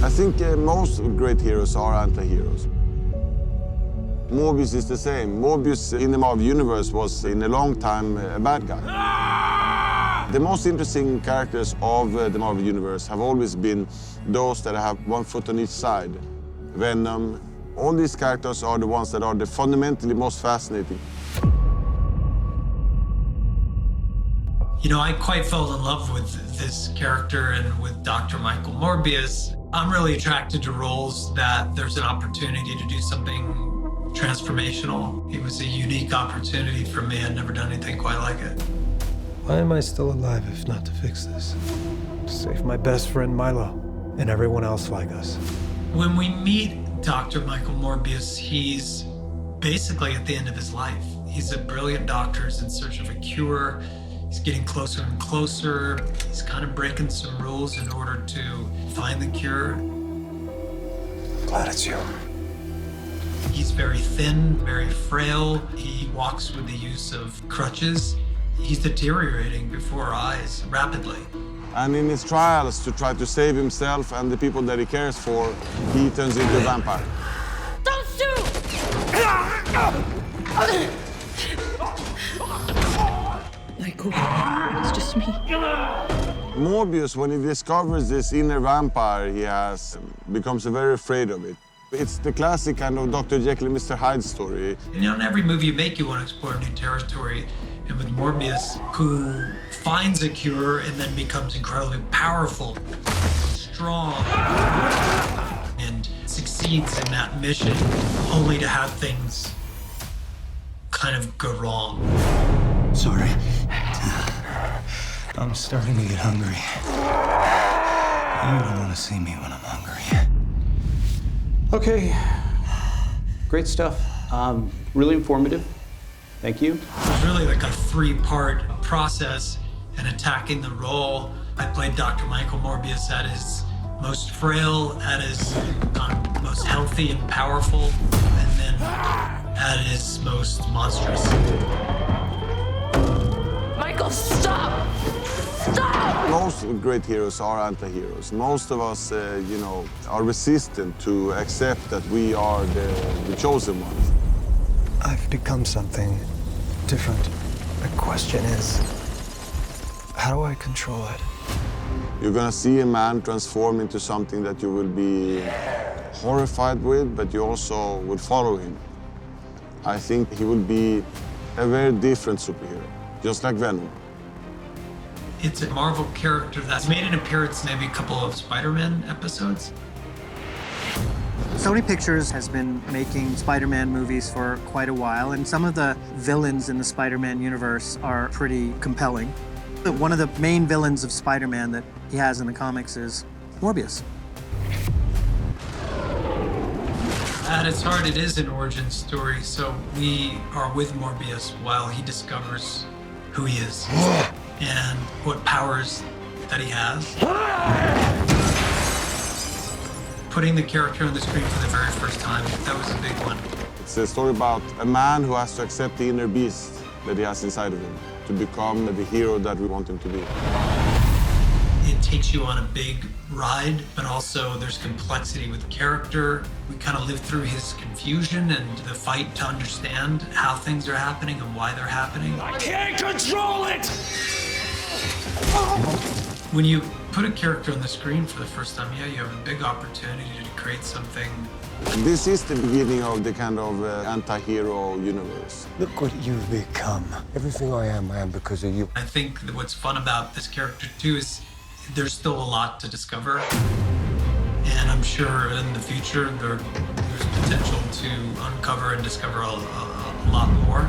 I think most great heroes are anti-heroes. Morbius is the same. Morbius in the Marvel Universe was, in a long time, a bad guy. The most interesting characters of the Marvel Universe have always been those that have one foot on each side. Venom. All these characters are the ones that are the fundamentally most fascinating. You know, I quite fell in love with this character and with Dr. Michael Morbius. I'm really attracted to roles that there's an opportunity to do something transformational. It was a unique opportunity for me. I'd never done anything quite like it. Why am I still alive if not to fix this? To save my best friend Milo and everyone else like us. When we meet Dr. Michael Morbius, he's basically at the end of his life. He's a brilliant doctor who's in search of a cure. He's getting closer and closer. He's kind of breaking some rules in order to find the cure. Glad it's you. He's very thin, very frail. He walks with the use of crutches. He's deteriorating before our eyes rapidly. And in his trials to try to save himself and the people that he cares for, he turns into a vampire. Don't shoot! Michael, it's just me. Morbius, when he discovers this inner vampire he has, becomes very afraid of it. It's the classic kind of Dr. Jekyll and Mr. Hyde story. You know, in every movie you make, you want to explore new territory. And with Morbius, who finds a cure and then becomes incredibly powerful, strong, and succeeds in that mission, only to have things kind of go wrong. Sorry. I'm starting to get hungry. You don't want to see me when I'm hungry. Okay. Great stuff. Really informative. Thank you. It was really like a three-part process in attacking the role. I played Dr. Michael Morbius at his most frail, at his most healthy and powerful, and then at his most monstrous. Michael, stop! Stop! Most great heroes are anti-heroes. Most of us, you know, are resistant to accept that we are the chosen ones. I've become something different. The question is, how do I control it? You're gonna see a man transform into something that you will be horrified with, but you also will follow him. I think he will be a very different superhero, just like Venom. It's a Marvel character that's made an appearance in maybe a couple of Spider-Man episodes. Sony Pictures has been making Spider-Man movies for quite a while, and some of the villains in the Spider-Man universe are pretty compelling. One of the main villains of Spider-Man that he has in the comics is Morbius. At its heart, it is an origin story, so we are with Morbius while he discovers who he is and what powers that he has. Putting the character on the screen for the very first time, that was a big one. It's a story about a man who has to accept the inner beast that he has inside of him to become the hero that we want him to be. It takes you on a big ride, but also there's complexity with character. We kind of live through his confusion and the fight to understand how things are happening and why they're happening. I can't control it! When you put a character on the screen for the first time, yeah, you have a big opportunity to create something. This is the beginning of the kind of anti-hero universe. Look what you've become. Everything I am because of you. I think that what's fun about this character too is there's still a lot to discover. And I'm sure in the future there's potential to uncover and discover a lot more.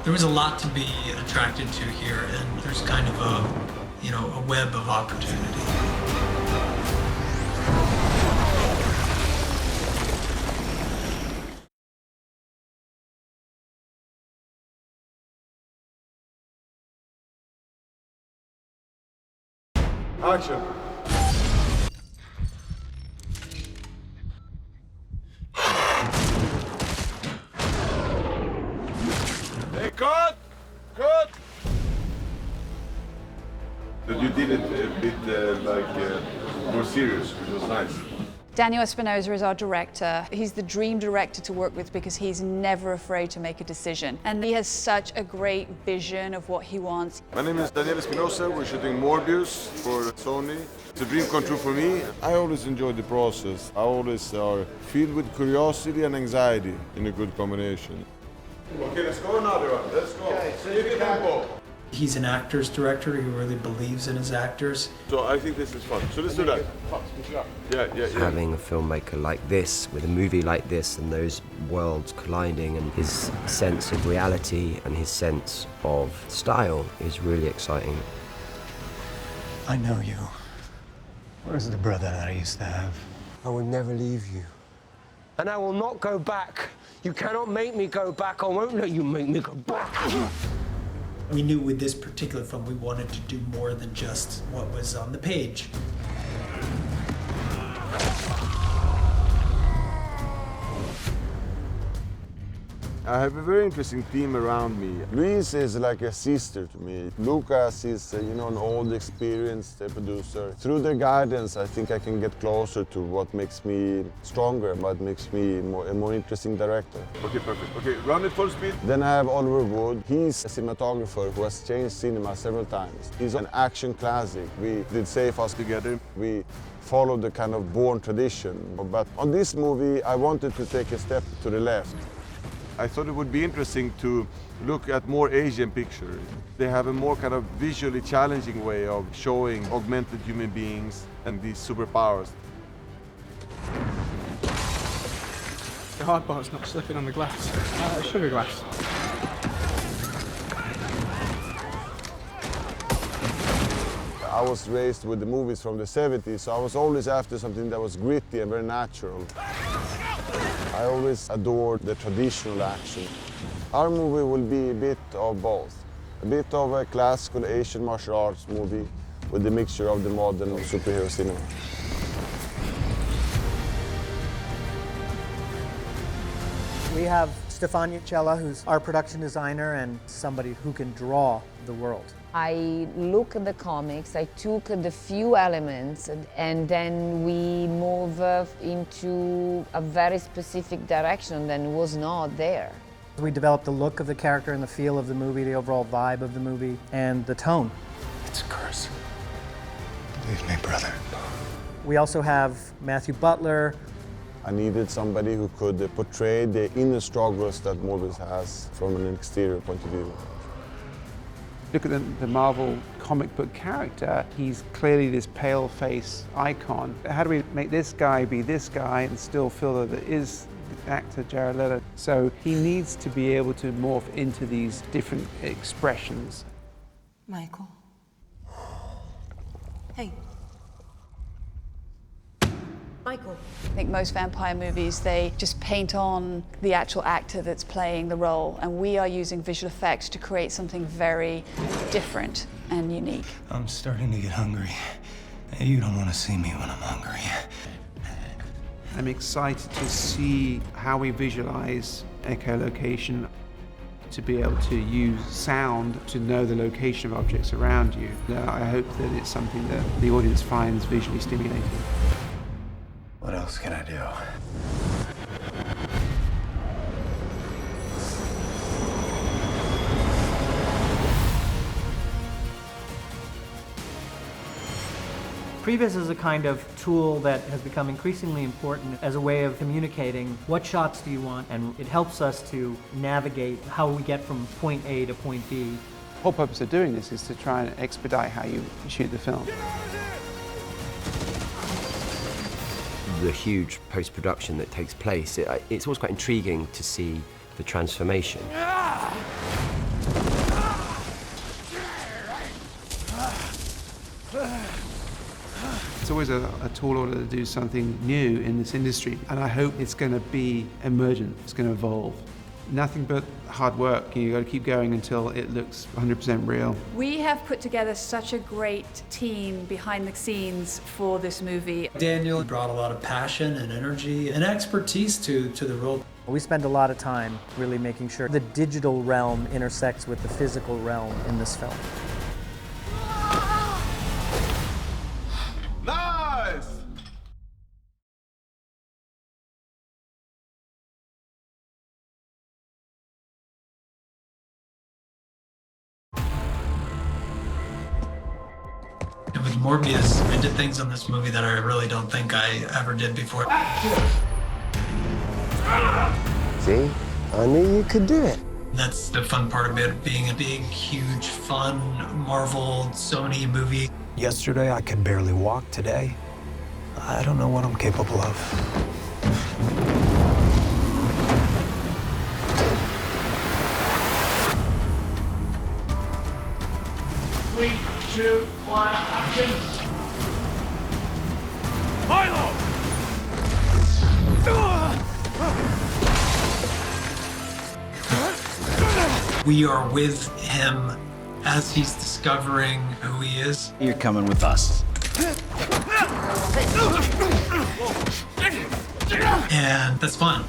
There was a lot to be attracted to here, and there's kind of a web of opportunity. Action. Hey, cut! Cut! But you did made it a bit more serious, which was nice. Daniel Espinosa is our director. He's the dream director to work with because he's never afraid to make a decision. And he has such a great vision of what he wants. My name is Daniel Espinosa. We're shooting Morbius for Sony. It's a dream come true for me. I always enjoy the process. I always are filled with curiosity and anxiety in a good combination. Okay, let's go now, everyone. Let's go. Okay, He's an actor's director. He really believes in his actors. so I think this is fun. So let's do that. Yeah. Having a filmmaker like this, with a movie like this, and those worlds colliding, and his sense of reality and his sense of style is really exciting. I know you. Where's the brother that I used to have? I will never leave you. And I will not go back. You cannot make me go back. I won't let you make me go back. We knew with this particular film we wanted to do more than just what was on the page. I have a very interesting team around me. Luis is like a sister to me. Lucas is, an old, experienced producer. Through their guidance, I think I can get closer to what makes me stronger, what makes me a more interesting director. Okay, perfect. Okay, run it full speed. Then I have Oliver Wood. He's a cinematographer who has changed cinema several times. He's an action classic. We did Safe House together. We followed the kind of Bourne tradition. But on this movie, I wanted to take a step to the left. I thought it would be interesting to look at more Asian pictures. They have a more kind of visually challenging way of showing augmented human beings and these superpowers. The hard part's not slipping on the glass. Sugar glass. I was raised with the movies from the 70s, so I was always after something that was gritty and very natural. I always adored the traditional action. Our movie will be a bit of both. A bit of a classical Asian martial arts movie with a mixture of the modern superhero cinema. We have Stefania Cella, who's our production designer and somebody who can draw the world. I look at the comics, I took the few elements, and then we move into a very specific direction that was not there. We developed the look of the character and the feel of the movie, the overall vibe of the movie, and the tone. It's a curse. Believe me, brother. We also have Matthew Butler. I needed somebody who could portray the inner struggles that Morbius has from an exterior point of view. Look at the Marvel comic book character. He's clearly this pale face icon. How do we make this guy be this guy and still feel that there is the actor Jared Leto? So he needs to be able to morph into these different expressions. Michael. Hey. Michael. I think most vampire movies, they just paint on the actual actor that's playing the role, and we are using visual effects to create something very different and unique. I'm starting to get hungry. You don't want to see me when I'm hungry. I'm excited to see how we visualize echolocation, to be able to use sound to know the location of objects around you. I hope that it's something that the audience finds visually stimulating. What else can I do? Previs is a kind of tool that has become increasingly important as a way of communicating what shots do you want, and it helps us to navigate how we get from point A to point B. The whole purpose of doing this is to try and expedite how you shoot the film. The huge post-production that takes place, it's always quite intriguing to see the transformation. It's always a tall order to do something new in this industry, and I hope it's going to be emergent, it's going to evolve. Nothing but hard work. You've got to keep going until it looks 100% real. We have put together such a great team behind the scenes for this movie. Daniel brought a lot of passion and energy and expertise to the role. We spend a lot of time really making sure the digital realm intersects with the physical realm in this film. boys! And with Morbius, I did things on this movie that I really don't think I ever did before. See? I knew you could do it. That's the fun part of it, being a big, huge, fun Marvel, Sony movie. Yesterday, I could barely walk. Today, I don't know what I'm capable of. 3, 2, 1, action! Milo! We are with him as he's discovering who he is. You're coming with us. And that's fun.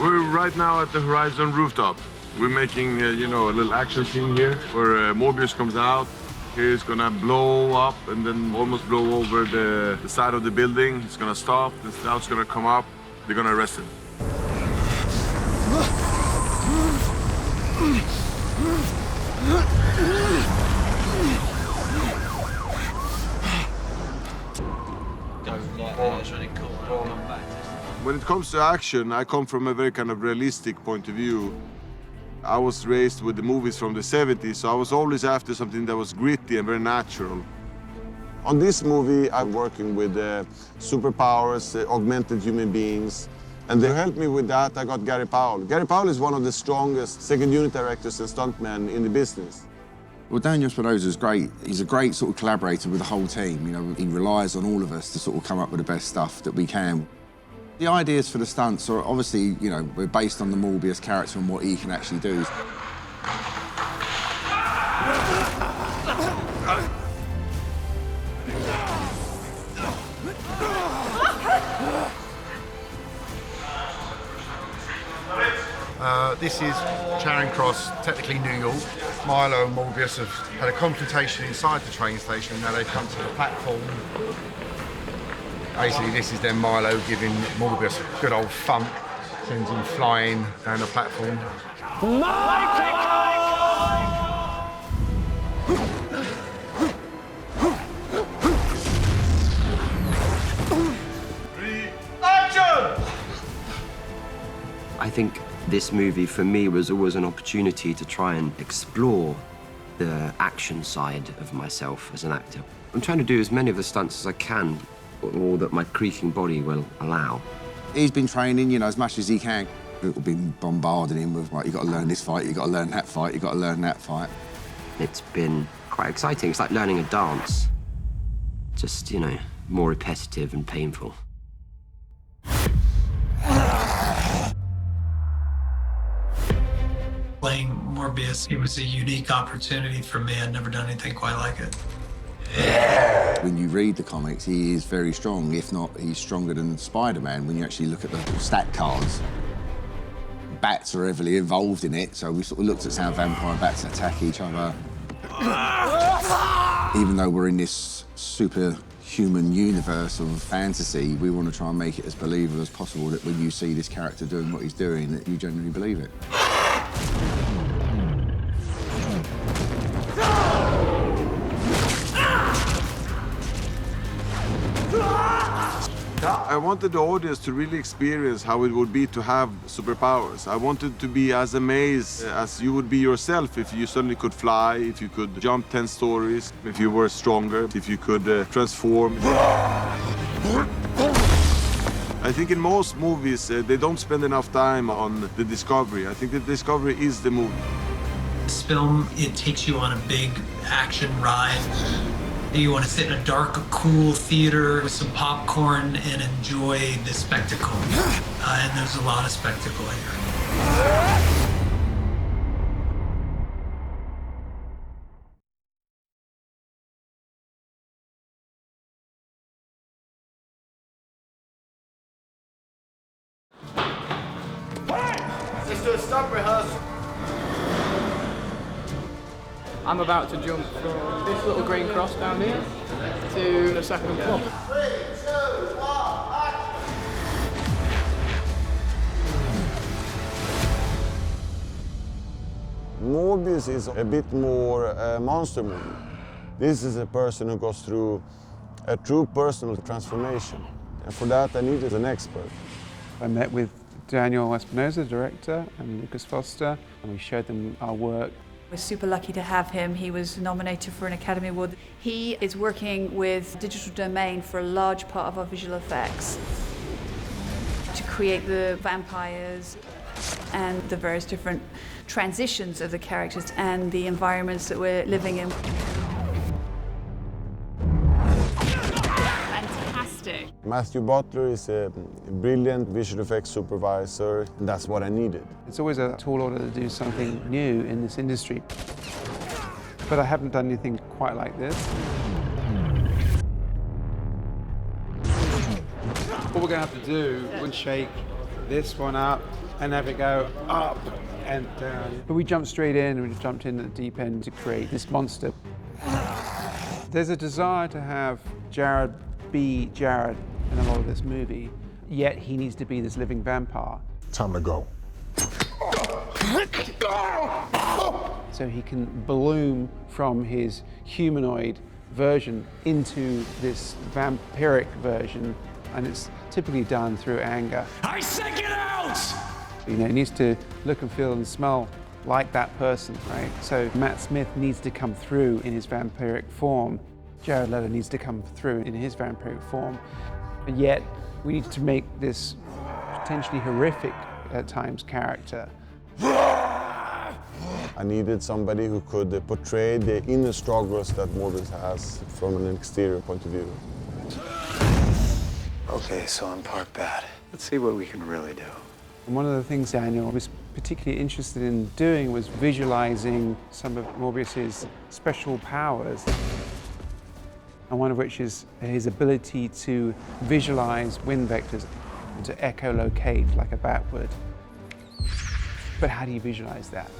We're right now at the Horizon rooftop. We're making, you know, a little action scene here where Morbius comes out. He's gonna blow up and then almost blow over the side of the building. It's gonna stop, the cloud's gonna come up. They're gonna arrest him. When it comes to action, I come from a very kind of realistic point of view. I was raised with the movies from the 70s, so I was always after something that was gritty and very natural. On this movie, I'm working with superpowers, augmented human beings, and to help me with that, I got Gary Powell. Gary Powell is one of the strongest second unit directors and stuntmen in the business. Well, Daniel Espinosa is great. He's a great sort of collaborator with the whole team. You know, he relies on all of us to sort of come up with the best stuff that we can. The ideas for the stunts are obviously, you know, we're based on the Morbius character and what he can actually do. This is Charing Cross, technically New York. Milo and Morbius have had a confrontation inside the train station. Now they've come to the platform. Basically, this is then Milo giving Morbius a good old thump, sends him flying down the platform. Action! I think this movie, for me, was always an opportunity to try and explore the action side of myself as an actor. I'm trying to do as many of the stunts as I can, or that my creaking body will allow. He's been training, you know, as much as he can. We've been bombarding him with, like, you've got to learn this fight, you've got to learn that fight, you've got to learn that fight. It's been quite exciting. It's like learning a dance. Just, you know, more repetitive and painful. Playing Morbius, it was a unique opportunity for me. I'd never done anything quite like it. When you read the comics, he is very strong. If not, he's stronger than Spider-Man when you actually look at the stat cards. Bats are heavily involved in it, so we sort of looked at how vampire bats attack each other. Even though we're in this superhuman universe of fantasy, we want to try and make it as believable as possible, that when you see this character doing what he's doing, that you genuinely believe it. I wanted the audience to really experience how it would be to have superpowers. I wanted to be as amazed as you would be yourself if you suddenly could fly, if you could jump 10 stories, if you were stronger, if you could transform. I think in most movies, they don't spend enough time on the discovery. I think the discovery is the movie. This film, it takes you on a big action ride. You want to sit in a dark, cool theater with some popcorn and enjoy the spectacle. And there's a lot of spectacle here. Let's do a stunt rehearsal. I'm about to jump from this little green cross down here to the second floor. Morbius is a bit more a monster movie. This is a person who goes through a true personal transformation. And for that, I needed an expert. I met with Daniel Espinosa, director, and Lucas Foster, and we showed them our work. We're super lucky to have him. He was nominated for an Academy Award. He is working with Digital Domain for a large part of our visual effects to create the vampires and the various different transitions of the characters and the environments that we're living in. Fantastic. Matthew Butler is a brilliant visual effects supervisor, and that's what I needed. It's always a tall order to do something new in this industry, but I haven't done anything quite like this. What we're going to have to do is shake this one up and have it go up and down. But we jumped straight in, and we jumped in at the deep end to create this monster. There's a desire to have Jared be Jared in a lot of this movie, yet he needs to be this living vampire. Time to go. So he can bloom from his humanoid version into this vampiric version, and it's typically done through anger. I say get out! You know, he needs to look and feel and smell like that person, right? So Matt Smith needs to come through in his vampiric form. Jared Leto needs to come through in his vampiric form. And yet, we need to make this potentially horrific, at times, character. I needed somebody who could portray the inner struggles that Morbius has from an exterior point of view. Okay, so I'm part bad. Let's see what we can really do. And one of the things Daniel was particularly interested in doing was visualizing some of Morbius's special powers. And one of which is his ability to visualize wind vectors and to echolocate like a bat would. But how do you visualize that?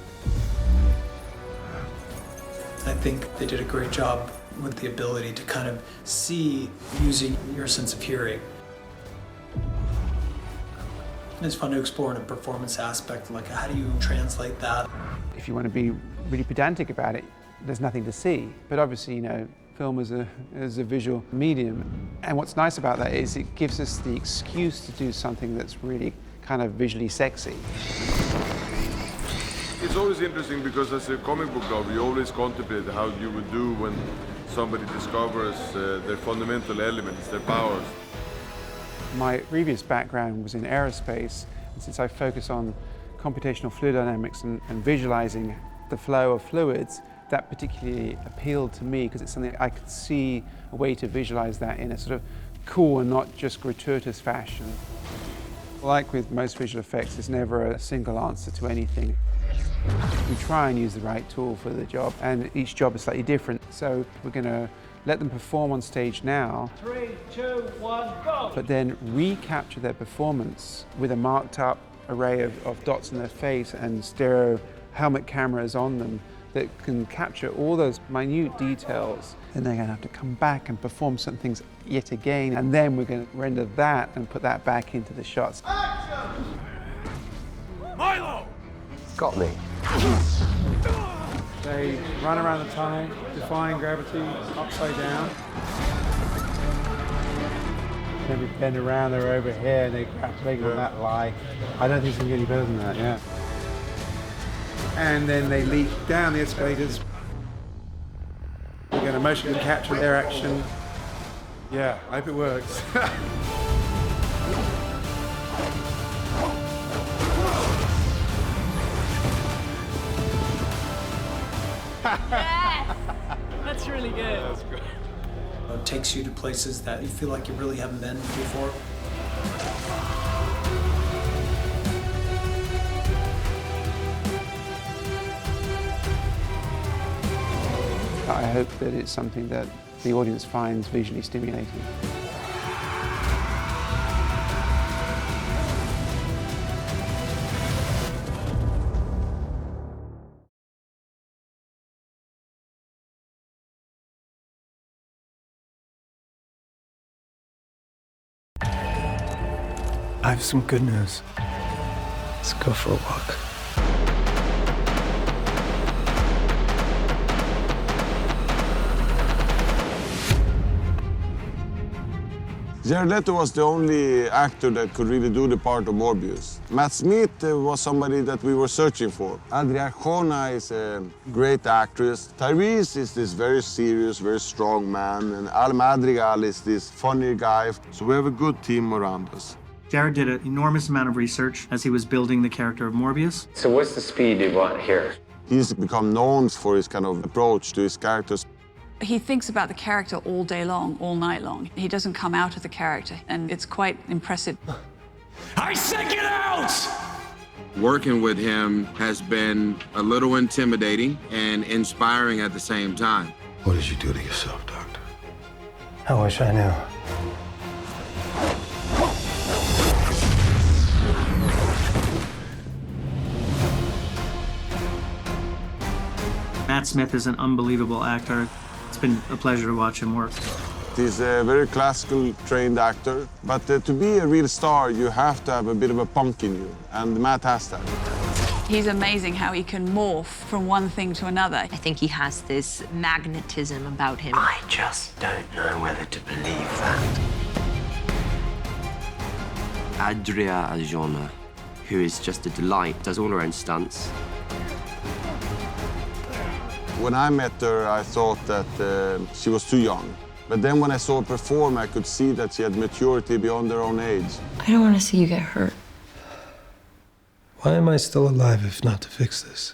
I think they did a great job with the ability to kind of see using your sense of hearing. It's fun to explore in a performance aspect, like how do you translate that? If you want to be really pedantic about it, there's nothing to see. But obviously, you know, film is a visual medium. And what's nice about that is it gives us the excuse to do something that's really kind of visually sexy. It's always interesting because as a comic book lover, you always contemplate how you would do when somebody discovers their fundamental elements, their powers. My previous background was in aerospace, and since I focus on computational fluid dynamics and visualizing the flow of fluids, that particularly appealed to me because it's something I could see a way to visualize that in a sort of cool and not just gratuitous fashion. Like with most visual effects, there's never a single answer to anything. We try and use the right tool for the job, and each job is slightly different. So we're going to let them perform on stage now. 3, 2, 1, go! But then recapture their performance with a marked up array of dots in their face and stereo helmet cameras on them that can capture all those minute details. Then they're going to have to come back and perform some things yet again, and then we're going to render that and put that back into the shots. Action! Milo! Got me. They run around the tunnel, defying gravity, upside down. Then we bend around, they're over here, and they make on that lie. I don't think it's going to get any better than that, yeah. And then they leap down the escalators. We're going to motion capture their action. Yeah, I hope it works. Yes! That's really good. That's great. It takes you to places that you feel like you really haven't been before. I hope that it's something that the audience finds visually stimulating. I have some good news. Let's go for a walk. Jared Leto was the only actor that could really do the part of Morbius. Matt Smith was somebody that we were searching for. Adria Arjona is a great actress. Tyrese is this very serious, very strong man. And Madrigal is this funny guy. So we have a good team around us. Jared did an enormous amount of research as he was building the character of Morbius. So what's the speed you want here? He's become known for his kind of approach to his characters. He thinks about the character all day long, all night long. He doesn't come out of the character, and it's quite impressive. I said get out! Working with him has been a little intimidating and inspiring at the same time. What did you do to yourself, Doctor? I wish I knew. Matt Smith is an unbelievable actor. It's been a pleasure to watch him work. He's a very classical trained actor, but to be a real star, you have to have a bit of a punk in you, and Matt has that. He's amazing how he can morph from one thing to another. I think he has this magnetism about him. I just don't know whether to believe that. Adria Arjona, who is just a delight, does all her own stunts. When I met her, I thought that she was too young. But then when I saw her perform, I could see that she had maturity beyond her own age. I don't want to see you get hurt. Why am I still alive if not to fix this?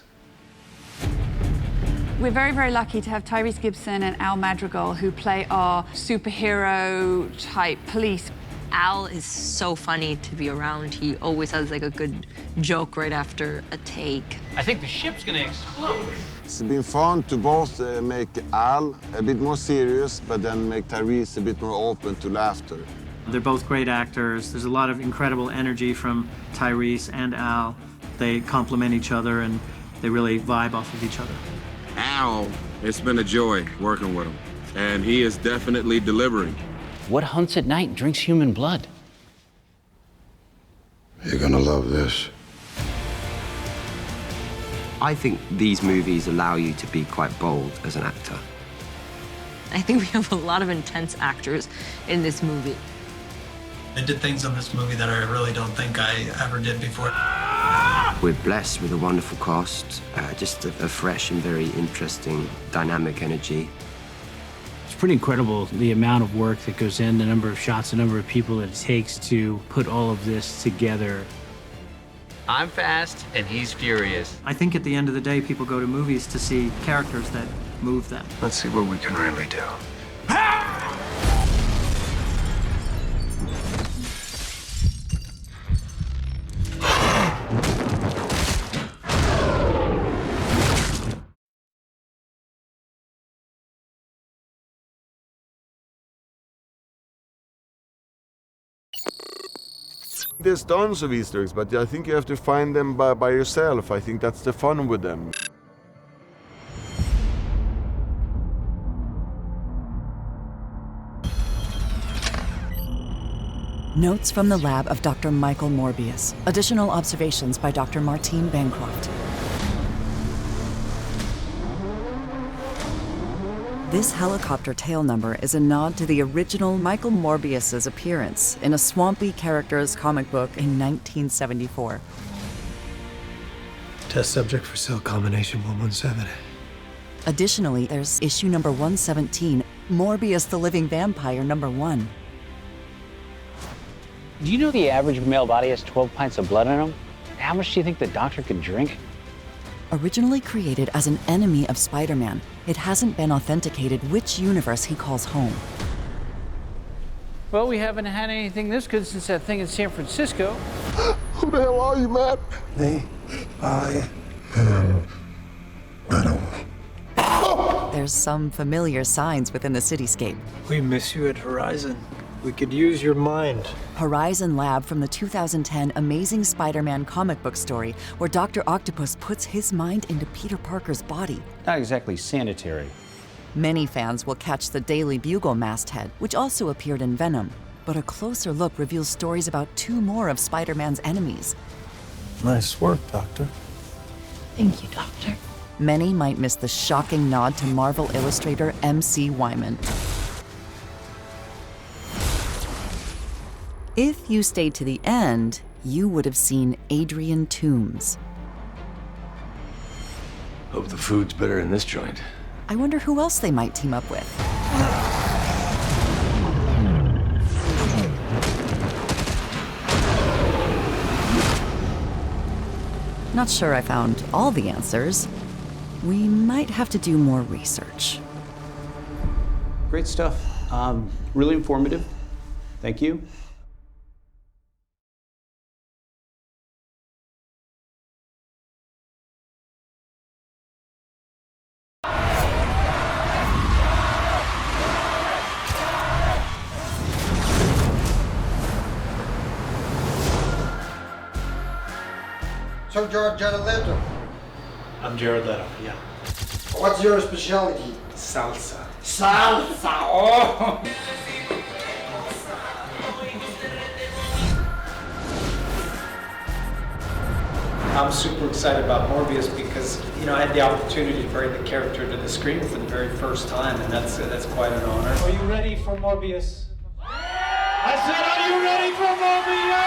We're very, very lucky to have Tyrese Gibson and Al Madrigal, who play our superhero-type police. Al is so funny to be around. He always has like a good joke right after a take. I think the ship's gonna explode. It's been fun to both make Al a bit more serious, but then make Tyrese a bit more open to laughter. They're both great actors. There's a lot of incredible energy from Tyrese and Al. They complement each other and they really vibe off of each other. Al, it's been a joy working with him, and he is definitely delivering. What hunts at night and drinks human blood? You're gonna love this. I think these movies allow you to be quite bold as an actor. I think we have a lot of intense actors in this movie. I did things in this movie that I really don't think I ever did before. We're blessed with a wonderful cast, just a fresh and very interesting, dynamic energy. It's pretty incredible the amount of work that goes in, the number of shots, the number of people that it takes to put all of this together. I'm fast and he's furious. I think at the end of the day, people go to movies to see characters that move them. Let's see what we can really do. There's tons of Easter eggs, but I think you have to find them by yourself. I think that's the fun with them. Notes from the lab of Dr. Michael Morbius. Additional observations by Dr. Martine Bancroft. This helicopter tail number is a nod to the original Michael Morbius's appearance in a swampy characters comic book in 1974. Test subject for cell combination 117. Additionally, there's issue number 117, Morbius the Living Vampire #1. Do you know the average male body has 12 pints of blood in him? How much do you think the doctor could drink? Originally created as an enemy of Spider-Man, it hasn't been authenticated which universe he calls home. Well, we haven't had anything this good since that thing in San Francisco. Who the hell are you, Matt? I am Venom. There's some familiar signs within the cityscape. We miss you at Horizon. We could use your mind. Horizon Lab from the 2010 Amazing Spider-Man comic book story, where Dr. Octopus puts his mind into Peter Parker's body. Not exactly sanitary. Many fans will catch the Daily Bugle masthead, which also appeared in Venom. but a closer look reveals stories about 2 more of Spider-Man's enemies. Nice work, Doctor. Thank you, Doctor. Many might miss the shocking nod to Marvel illustrator M.C. Wyman. If you stayed to the end, you would have seen Adrian Toombs. Hope the food's better in this joint. I wonder who else they might team up with. Not sure I found all the answers. We might have to do more research. Great stuff. Really informative. Thank you. So you're Jared Leto. I'm Jared Leto, yeah. What's your specialty? Salsa. Salsa! Oh! I'm super excited about Morbius because, you know, I had the opportunity to bring the character to the screen for the very first time, and that's quite an honor. Are you ready for Morbius? I said, are you ready for Morbius?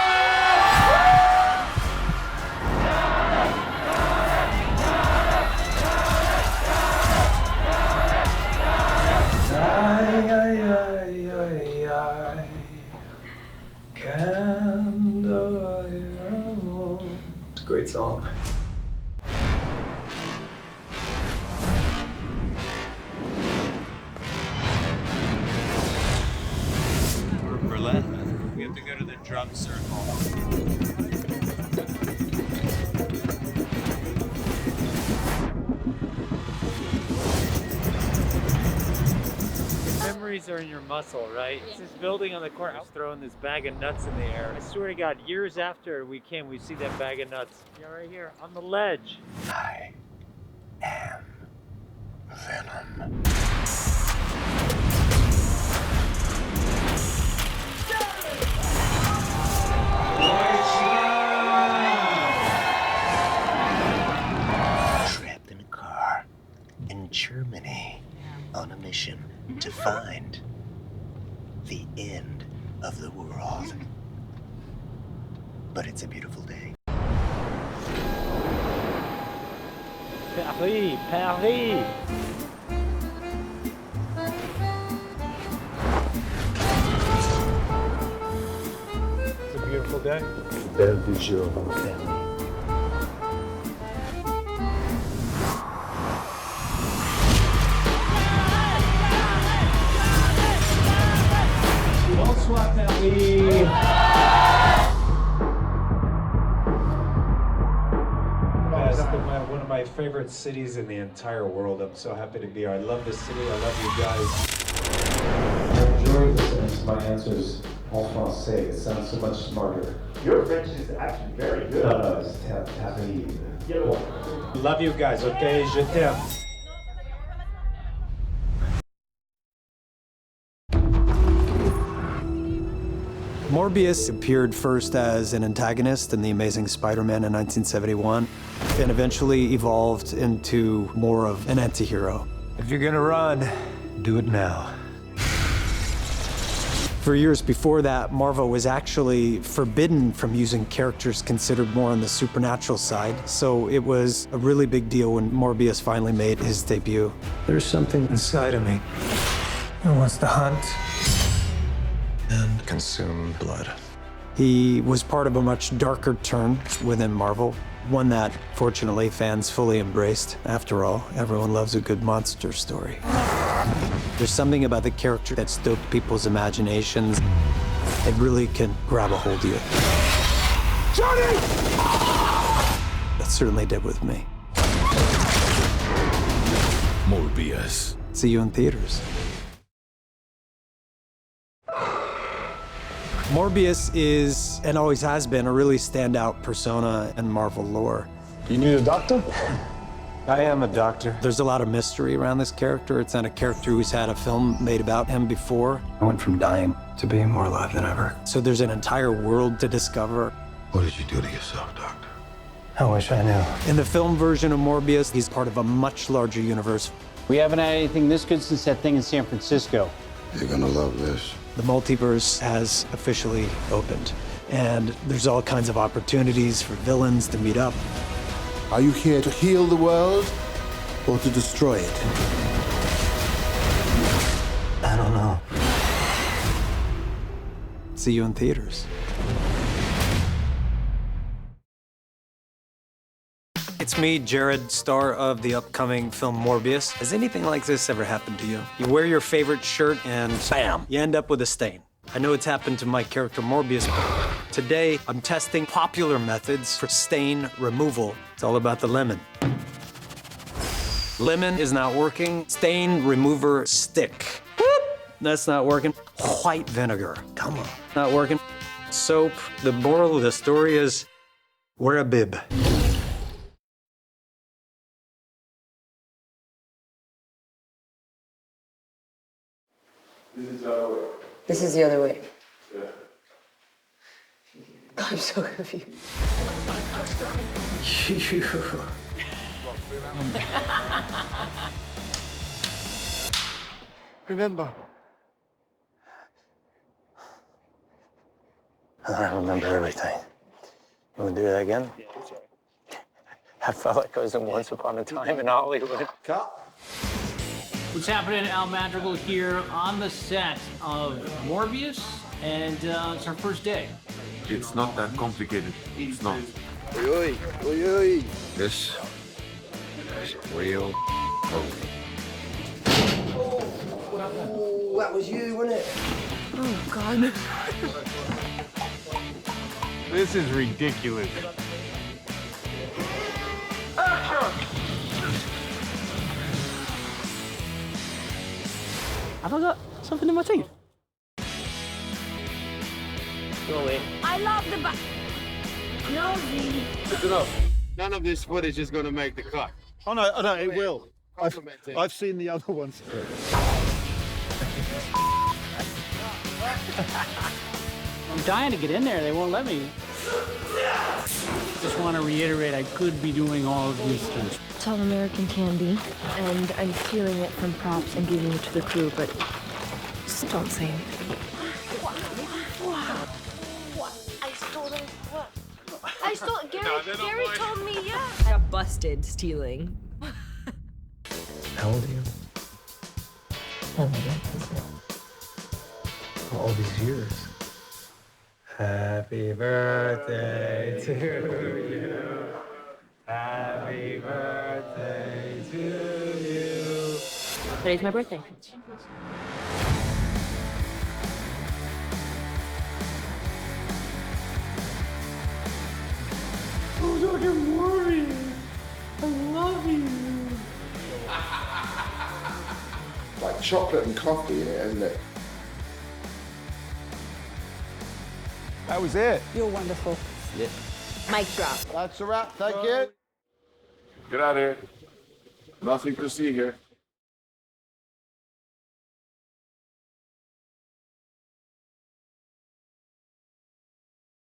It's a great song. Berlin, we have to go to the drum circle. Memories are in your muscle, right? It's this building on the corner. I was throwing this bag of nuts in the air. I swear to God, years after we came, we see that bag of nuts. Yeah, right here on the ledge. I am Venom. Trapped in a car in Germany on a mission to find the end of the world. But it's a beautiful day. Paris, Paris. It's a beautiful day. Belle du jour, family. Bonsoir, Paris. One of my favorite cities in the entire world. I'm so happy to be here. I love this city. I love you guys. I enjoy listening to my answers en français. It sounds so much smarter. Your French is actually very good. No, it's Paris. Love you guys, okay? Je t'aime. Morbius appeared first as an antagonist in The Amazing Spider-Man in 1971, and eventually evolved into more of an anti-hero. If you're gonna run, do it now. For years before that, Marvel was actually forbidden from using characters considered more on the supernatural side, so it was a really big deal when Morbius finally made his debut. There's something inside of me that wants to hunt and consume blood. He was part of a much darker turn within Marvel, one that, fortunately, fans fully embraced. After all, everyone loves a good monster story. There's something about the character that stoked people's imaginations. It really can grab a hold of you. Johnny! That certainly did with me. Morbius. See you in theaters. Morbius is, and always has been, a really standout persona in Marvel lore. You need a doctor? I am a doctor. There's a lot of mystery around this character. It's not a character who's had a film made about him before. I went from dying to being more alive than ever. So there's an entire world to discover. What did you do to yourself, Doctor? I wish I knew. In the film version of Morbius, he's part of a much larger universe. We haven't had anything this good since that thing in San Francisco. You're gonna love this. The multiverse has officially opened, and there's all kinds of opportunities for villains to meet up. Are you here to heal the world or to destroy it? I don't know. See you in theaters. It's me, Jared, star of the upcoming film Morbius. Has anything like this ever happened to you? You wear your favorite shirt and bam, you end up with a stain. I know it's happened to my character Morbius, but today I'm testing popular methods for stain removal. It's all about the lemon. Lemon is not working. Stain remover stick. Whoop, that's not working. White vinegar, come on, not working. Soap. The moral of the story is wear a bib. This is the other way. Yeah. I'm so confused. Remember. I don't remember everything. You want to do that again? Yeah, sorry. I felt like I was in Once Upon a Time in Hollywood. Cut. What's happening, Al Madrigal here on the set of Morbius, and it's our first day. It's not that complicated. It's not. Oi, oi, oi, oi. This is real movie. Oh, that was you, wasn't it? Oh, God. This is ridiculous. Have I got something in my teeth? Go away. I love the No, Z. Good enough. None of this footage is going to make the cut. Oh no, it will. I've seen the other ones. I'm dying to get in there. They won't let me. Just want to reiterate, I could be doing all of these things. It's all American candy, and I'm stealing it from props and giving it to the crew, but just don't say anything. What? I stole them. What? I stole it. Gary told me, yeah. I got busted stealing. How old are you? All these years. Happy birthday to you. Happy birthday to you. Today's my birthday. Oh, Dr. Morbius, I love you. Like chocolate and coffee in it, isn't it? That was it. You're wonderful. Yeah. Mic drop. That's a wrap. Thank you. Get out of here. Nothing to see here.